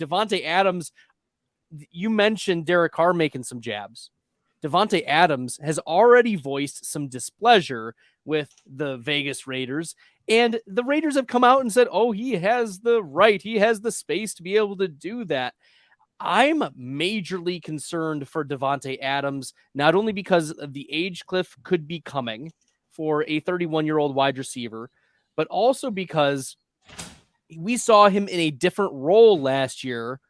Davante Adams, you mentioned Derek Carr making some jabs. Davante Adams has already voiced some displeasure with the Vegas Raiders, and the Raiders have come out and said, oh, he has the right, he has the space to be able to do that. I'm majorly concerned for Davante Adams, not only because the age cliff could be coming for a 31-year-old wide receiver, but also because we saw him in a different role last year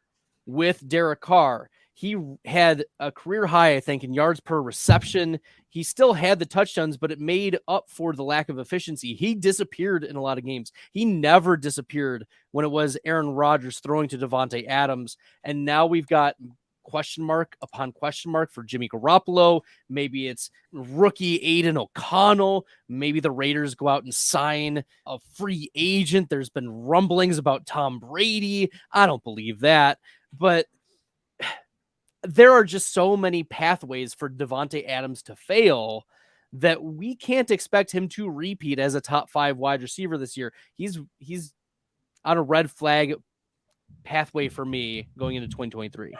with Derek Carr. He had a career high, I think, in yards per reception. He still had the touchdowns, but it made up for the lack of efficiency. He disappeared in a lot of games. He never disappeared when it was Aaron Rodgers throwing to Davante Adams. And now we've got question mark upon question mark for Jimmy Garoppolo. Maybe it's rookie Aiden O'Connell. Maybe the Raiders go out and sign a free agent. There's been rumblings about Tom Brady. I don't believe that. But there are just so many pathways for Davante Adams to fail that we can't expect him to repeat as a top 5 wide receiver this year. He's on a red flag pathway for me going into 2023.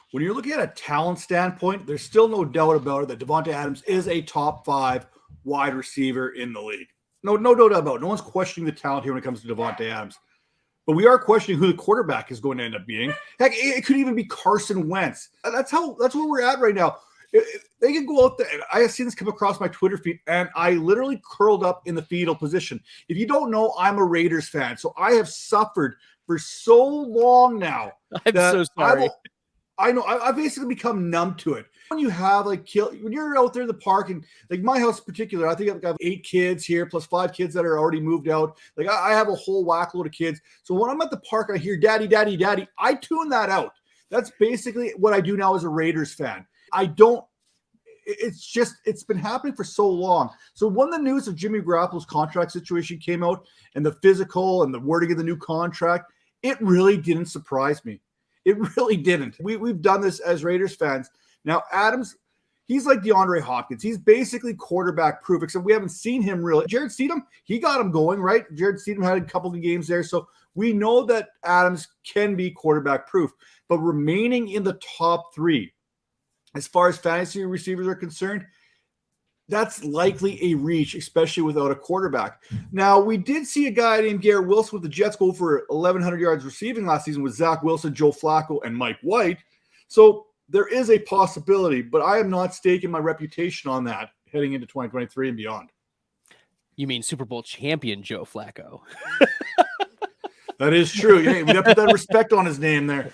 When you're looking at a talent standpoint, there's still no doubt about it that Davante Adams is a top 5 wide receiver in the league. No doubt about it. No one's questioning the talent here when it comes to Davante Adams. But we are questioning who the quarterback is going to end up being. Heck, it could even be Carson Wentz. That's where we're at right now. They can go out there. I have seen this come across my Twitter feed, and I literally curled up in the fetal position. If you don't know, I'm a Raiders fan, so I have suffered for so long now. I'm so sorry. I know. I've basically become numb to it. When you have when you're out there in the park, and like my house in particular, I think I've got 8 kids here plus 5 kids that are already moved out. Like I have a whole whack load of kids. So when I'm at the park, I hear "Daddy, Daddy, Daddy." I tune that out. That's basically what I do now as a Raiders fan. It's been happening for so long. So when the news of Jimmy Garoppolo's contract situation came out and the physical and the wording of the new contract, it really didn't surprise me. It really didn't. We've done this as Raiders fans. Now, Adams, he's like DeAndre Hopkins. He's basically quarterback proof, except we haven't seen him really. Jared Stidham, he got him going, right? Jared Stidham had a couple of games there. So we know that Adams can be quarterback proof. But remaining in the top 3, as far as fantasy receivers are concerned, that's likely a reach, especially without a quarterback. Now, we did see a guy named Garrett Wilson with the Jets go for 1,100 yards receiving last season with Zach Wilson, Joe Flacco, and Mike White. So there is a possibility, but I am not staking my reputation on that heading into 2023 and beyond. You mean Super Bowl champion Joe Flacco? That is true. Yeah, we have to put that respect on his name there.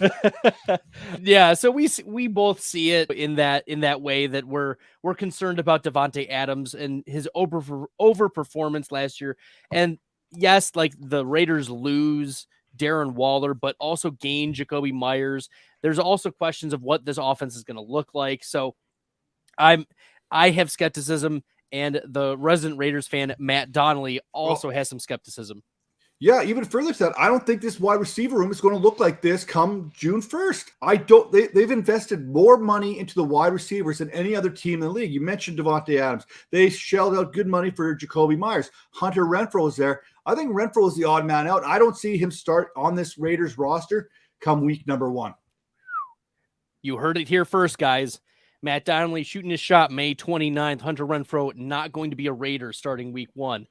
Yeah, so we both see it in that way that we're concerned about Davante Adams and his overperformance last year. And yes, like the Raiders lose Darren Waller, but also gain Jacoby Myers. There's also questions of what this offense is going to look like. So I have skepticism, and the resident Raiders fan Matt Donnelly also has some skepticism. Yeah, even further to that, I don't think this wide receiver room is going to look like this come June 1st. They've invested more money into the wide receivers than any other team in the league. You mentioned Davante Adams. They shelled out good money for Jacoby Myers. Hunter Renfrow is there. I think Renfrow is the odd man out. I don't see him start on this Raiders roster come week number 1. You heard it here first, guys. Matt Donnelly shooting his shot May 29th. Hunter Renfrow not going to be a Raider starting week 1.